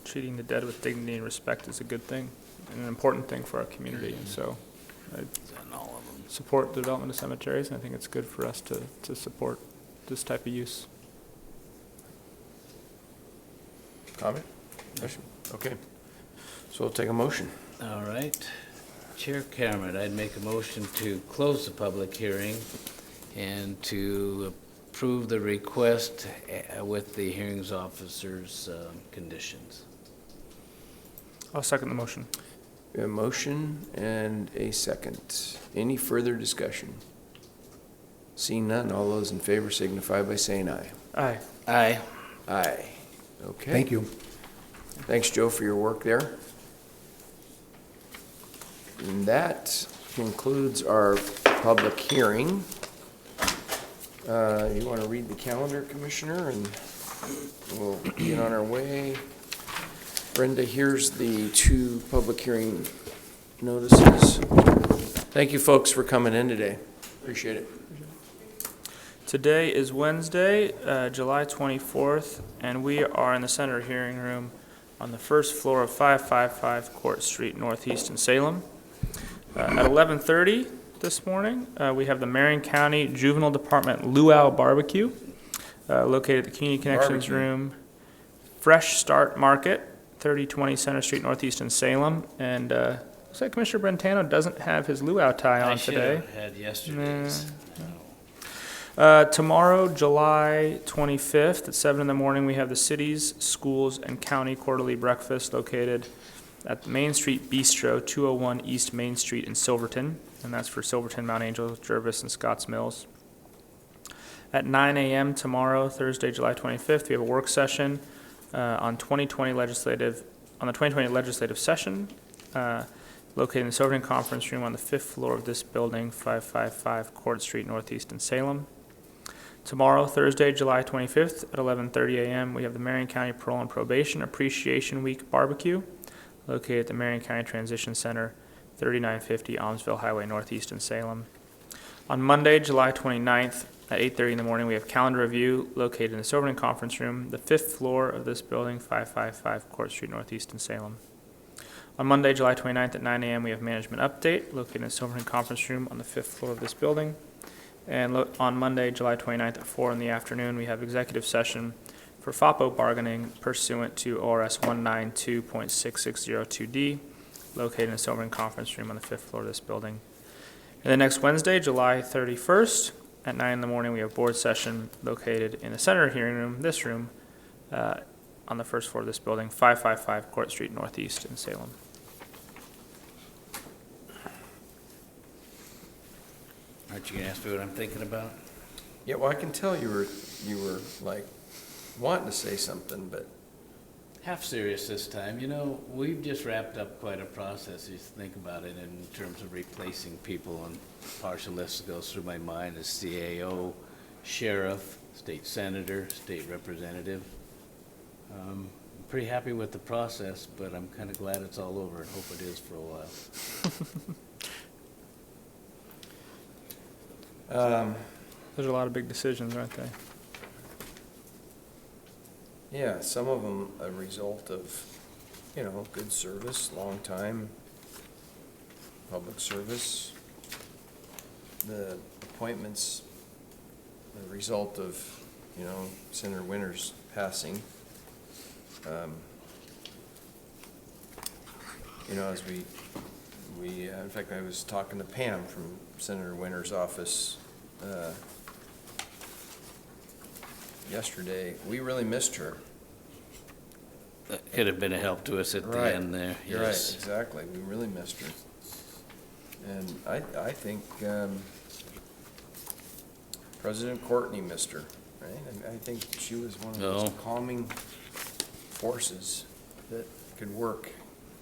treating the dead with dignity and respect is a good thing and an important thing for our community. And so I support the development of cemeteries, and I think it's good for us to support this type of use. Comment? Question? Okay. So we'll take a motion. All right. Chair Cameron, I'd make a motion to close the public hearing and to approve the request with the hearings officer's conditions. I'll second the motion. We have a motion and a second. Any further discussion? Seeing none, all those in favor signify by saying aye. Aye. Aye. Aye. Okay. Thank you. Thanks, Joe, for your work there. And that concludes our public hearing. You want to read the calendar, Commissioner, and we'll get on our way. Brenda, here's the 2 public hearing notices. Thank you, folks, for coming in today. Appreciate it. Today is Wednesday, July 24th, and we are in the Senator Hearing Room on the first floor of 555 Court Street, Northeast in Salem. At 11:30 this morning, we have the Marion County Juvenile Department Luau Barbecue, located at the Community Connections Barbecue. Room. Fresh Start Market, 3020 Center Street, Northeast in Salem. And looks like Commissioner Brentano doesn't have his luau tie on I should today. have had yesterday's. Tomorrow, July 25th at 7 in the morning, we have the city's, schools, and county quarterly breakfast located at the Main Street Bistro, 201 East Main Street in Silverton, and that's for Silverton, Mount Angel, Jervis, and Scotts Mills. At 9 a.m. tomorrow, Thursday, July 25th, we have a work session on the 2020 legislative session, located in the Silverton Conference Room on the 5th floor of this building, 555 Court Street, Northeast in Salem. Tomorrow, Thursday, July 25th at 11:30 a.m., we have the Marion County Parole and Probation Appreciation Week Barbecue, located at the Marion County Transition Center, 3950 Almsville Highway, Northeast in Salem. On Monday, July 29th at 8:30 in the morning, we have calendar review located in the Silverton Conference Room, the 5th floor of this building, 555 Court Street, Northeast in Salem. On Monday, July 29th at 9 a.m., we have management update located in the Silverton Conference Room on the 5th floor of this building. And on Monday, July 29th at 4 in the afternoon, we have executive session for FOPO bargaining pursuant to ORS 192.6602D, located in the Silverton Conference Room on the 5th floor of this building. And then next Wednesday, July 31st at 9 in the morning, we have board session located in the Senator Hearing Room, this room, on the first floor of this building, 555 Court Street, Northeast in Salem. Aren't you gonna ask me what I'm thinking about? Yeah, well, I can tell you were like wanting to say something, but Half serious this time. You know, we've just wrapped up quite a process, if you think about it, in terms of replacing people, and partial list that goes through my mind is CAO, sheriff, state senator, state representative. I'm pretty happy with the process, but I'm kind of glad it's all over and hope it is for a while. There's a lot of big decisions, aren't they? yeah, some of them a result of, good service, long time, public service. The appointments, the result of, Senator Winter's passing. As we, in fact, I was talking to Pam from Senator Winter's office yesterday. We really missed her. That could have been a help to us at the Right. end there, You're right, yes. exactly. We really missed her. And I think President Courtney missed her, right? I think she was one of those No. calming forces that could work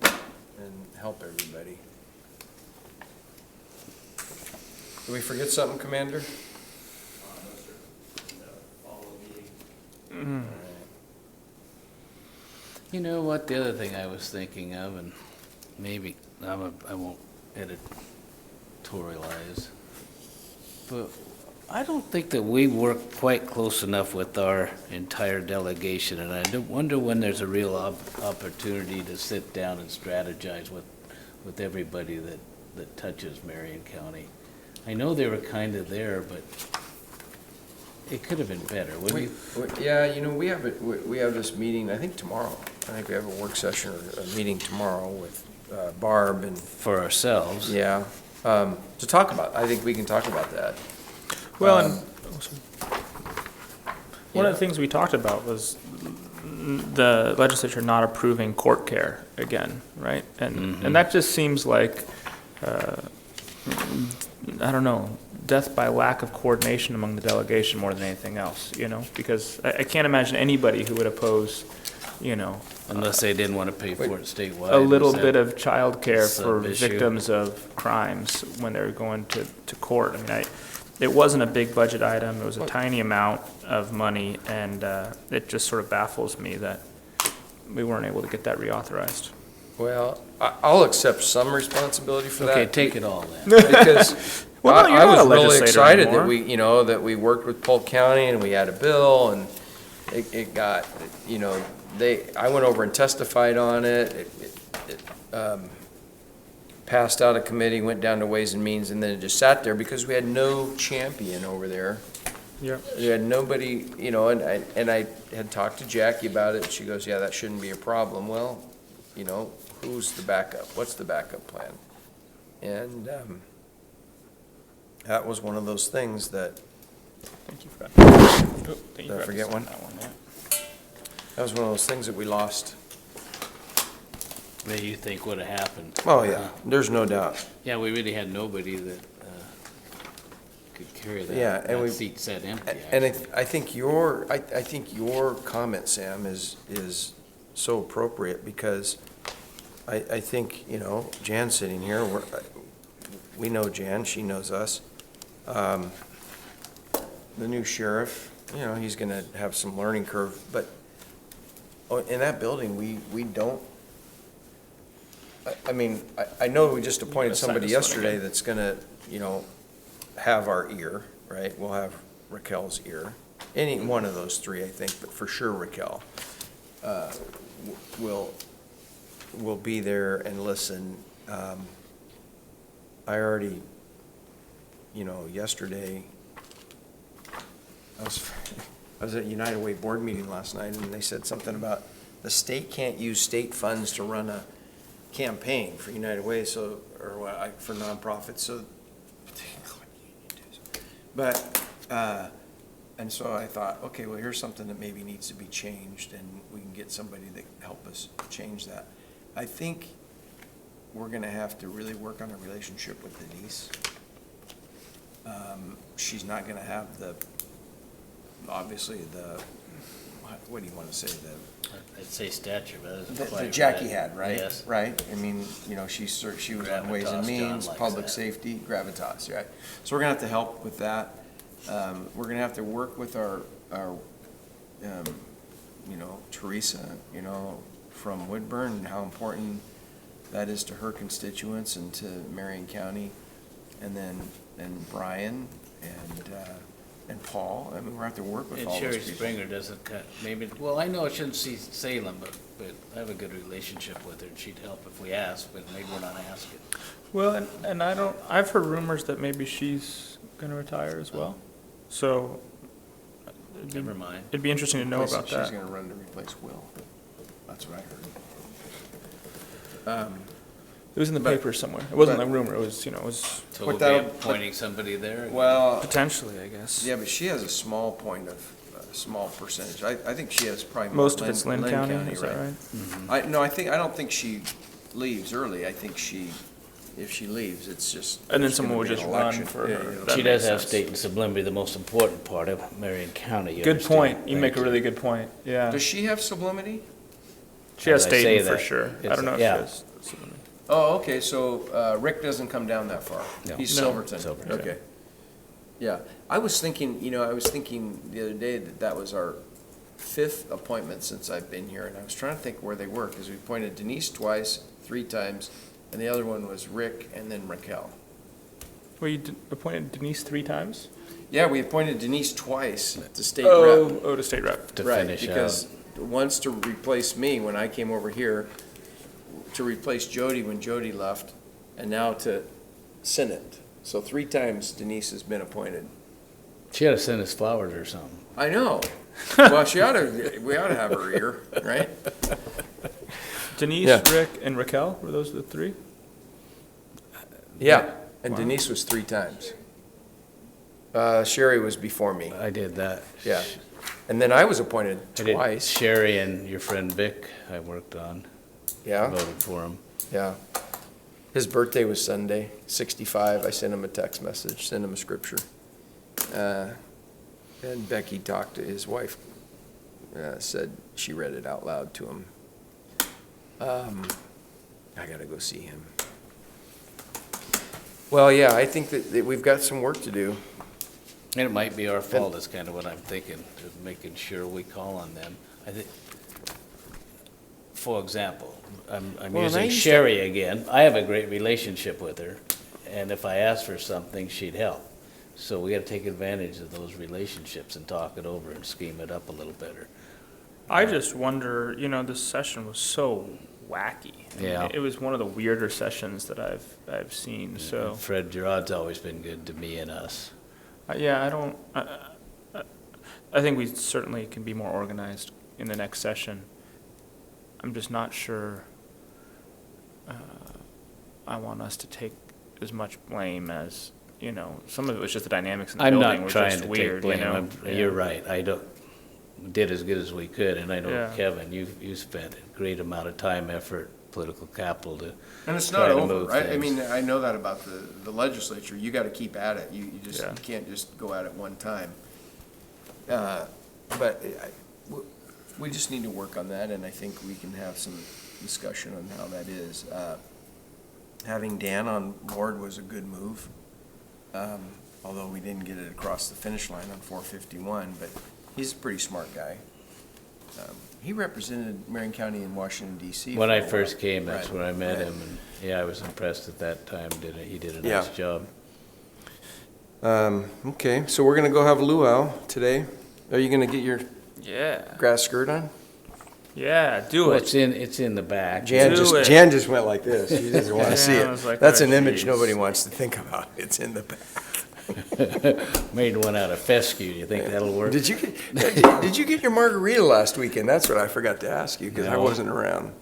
and help everybody. Did we forget something, Commander? All right. You know what, the other thing I was thinking of, and maybe, I won't editorialize, but I don't think that we work quite close enough with our entire delegation, and I wonder when there's a real opportunity to sit down and strategize with everybody that touches Marion County. I know they were kind of there, but it could have been better, wouldn't you? Yeah, we have this meeting, I think tomorrow. I think we have a work session or a meeting tomorrow with Barb and, For ourselves. yeah, to talk about. I think we can talk about that. Well, Um, and one of the things we talked about was the legislature not approving court care again, right? And that just seems like, I don't know, death by lack of coordination among the delegation more than anything else, because I can't imagine anybody who would oppose, Unless they didn't want to pay for it statewide. a little Is that- bit of childcare for sub-issue? victims of crimes when they're going to court. I mean, it wasn't a big budget item, it was a tiny amount of money, and it just sort of baffles me that we weren't able to get that reauthorized. Well, I'll accept some responsibility for that. Okay, take it all then. Because Well, no, you're I not was a really legislator excited anymore. that that we worked with Polk County and we had a bill and it got, I went over and testified on it. It passed out of committee, went down to Ways and Means, and then it just sat there because we had no champion over there. Yep. We had nobody, and I had talked to Jackie about it. She goes, yeah, that shouldn't be a problem. Well, who's the backup? What's the backup plan? And that was one of those things that, Thank you for that. Oh, thank you Did I for forget one? that one, that was one of those things that we lost. That you think would have happened. Oh, yeah, there's no doubt. Yeah, we really had nobody that could carry that. Yeah, and that we- seat sat empty, And actually. I think your comment, Sam, is so appropriate because I think, Jan's sitting here, we know Jan, she knows us. The new sheriff, he's gonna have some learning curve, but in that building, we don't, I know we just appointed Assign somebody this one yesterday again. that's gonna, have our ear, right? We'll have Raquel's ear. Any one of those three, I think, but for sure Raquel will be there and listen. I already, yesterday, I was at United Way board meeting last night, and they said something about the state can't use state funds to run a campaign for United Way, for nonprofits, so. But, and so I thought, okay, well, here's something that maybe needs to be changed, and we can get somebody that can help us change that. I think we're gonna have to really work on a relationship with Denise. She's not gonna have obviously what do you wanna say, I'd say stature, but it isn't that quite Jackie right. had, right? Yes. Right? she was on Ways and Gravitas, John Means, likes Public that. Safety, Gravitas, right? So we're gonna have to help with that. We're gonna have to work with our Teresa, from Woodburn, and how important that is to her constituents and to Marion County, and Brian and Paul. We're gonna have to work with And all those Sherry people. Springer doesn't cut, well, I know I shouldn't see Salem, but I have a good relationship with her, and she'd help if we asked, but maybe we're not asking. Well, and I've heard rumors that maybe she's gonna retire as well, so. Never mind. It'd be interesting to know about She's that. gonna run to replace Will. That's what I heard. It was in the But- paper somewhere. It wasn't but- a rumor, it was, So What we'll be that'll- appointing somebody there? Well, potentially, I guess. yeah, but she has a small percentage. I think she has probably more Most of it's Lynn County, is that right? Mm-hmm. I don't think she leaves early. I think if she leaves, it's just. And then there's someone gonna would be an just run election. for Yeah, her. yeah. That She does makes have sense. state and sublimity, the most important part of Marion County. you Good understand? point. You make a Thank really good point, yeah. Does she have sublimity? She has As I say Staten for that, sure. I it's- don't know if she yeah. has. Oh, okay, so Rick doesn't come down that far? No. He's No. Silverton? Silverton. Okay. Yeah, I was thinking the other day that was our 5th appointment since I've been here, and I was trying to think where they were, because we appointed Denise twice, 3 times, and the other one was Rick and then Raquel. Well, you appointed Denise 3 times? Yeah, we appointed Denise twice to state rep. Oh, to state rep. To Right, finish because out. once to replace me when I came over here, to replace Jody when Jody left, and now to Senate. So 3 times Denise has been appointed. She ought to send us flowers or something. I know. Well, we ought to have her here, right? Denise, Yeah. Rick, and Raquel, were those the 3? Yeah, and Wow. Denise was 3 times. Sherry was before me, I did that. yeah. And then I was appointed I did twice. Sherry and your friend Vic, I worked on, Yeah, voted for him. yeah. His birthday was Sunday, 65. I sent him a text message, sent him a scripture. And Becky talked to his wife, said she read it out loud to him. I gotta go see him. Well, yeah, I think that we've got some work to do. And it might be our fault, is kind of what I'm thinking, of making sure we call on them. I think, for example, I'm Well, and I using used to- Sherry again. I have a great relationship with her, and if I asked for something, she'd help. So we gotta take advantage of those relationships and talk it over and scheme it up a little better. I just wonder, this session was so wacky. I mean, Yeah. It was one of the weirder sessions that I've seen, so, Fred Gerard's always been good to me and us. yeah, I think we certainly can be more organized in the next session. I'm just not sure, I want us to take as much blame as, some of it was just the dynamics in the I'm building not were trying just to weird, take blame. Yeah. You're right. Did as good as we could, and I know, Yeah. Kevin, you spent a great amount of time, effort, political capital to And it's try not to over, move right? I things. mean, I know that about the legislature. You gotta keep at it. You just Yeah. can't just go at it one time. But we just need to work on that, and I think we can have some discussion on how that is. Having Dan on board was a good move, although we didn't get it across the finish line on 451, but he's a pretty smart guy. He represented Marion County in Washington DC. When for a I while. first came, that's Right, where I met right. him, and yeah, I was impressed at that time. He did a Yeah. nice job. Okay, so we're gonna go have a luau today. Are you gonna get your Yeah, grass skirt on? yeah, do Well, it. it's in the back. Jan Do it. Jan just went like this. She doesn't want to see Yeah, I was it. like, That's oh, an image geez. nobody wants to think about. It's in the back. Made one out of fescue. Do you think that'll work? Did you get your margarita last weekend? That's what I forgot to ask you because I No. wasn't around.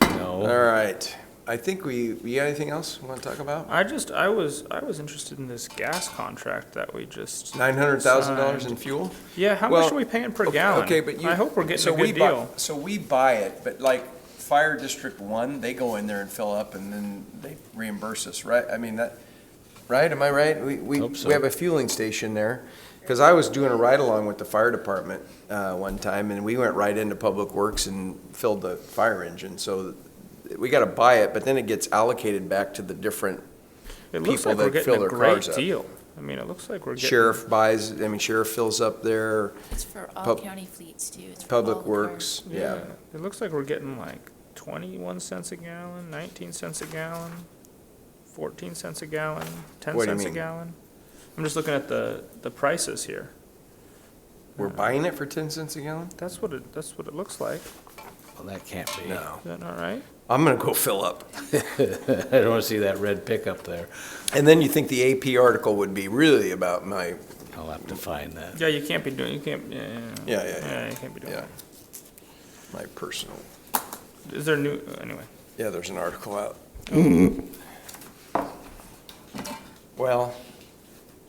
All No. right. I think we got anything else we want to talk about? I was interested in this gas contract that we just. $900,000 in fuel? Yeah, how Well, much are we paying per okay, gallon? okay, but you. I hope we're so getting a we good buy- deal. So we buy it, but like Fire District 1, they go in there and fill up and then they reimburse us, right? I mean, right? Am I right? We Hope so. have a fueling station there. Because I was doing a ride-along with the fire department one time, and we went right into Public Works and filled the fire engine. So we got to buy it, but then it gets allocated back to the different It looks people like we're that getting fill a their great cars up. deal. I mean, it looks like we're getting. Sheriff buys, Sheriff fills up there, It's for all Pub- county fleets too. It's for all Public the Works, cars. yeah. It looks like we're getting like 21 cents a gallon, 19 cents a gallon, 14 cents a gallon, 10 What do you cents a mean? gallon. I'm just looking at the prices here. We're buying it for 10 cents a gallon? That's what it looks like. Well, that can't be. No. Is that all right? I'm gonna go fill up. I don't want to see that red pickup there. And then you think the AP article would be really about my, I'll have to find that. Yeah, you can't be doing. You can't. Yeah. you can't be doing yeah, that. my personal, Is there new? Anyway. yeah, there's an article out. Well,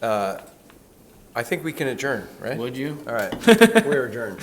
I think we can adjourn, right? Would you? All right, we're adjourned.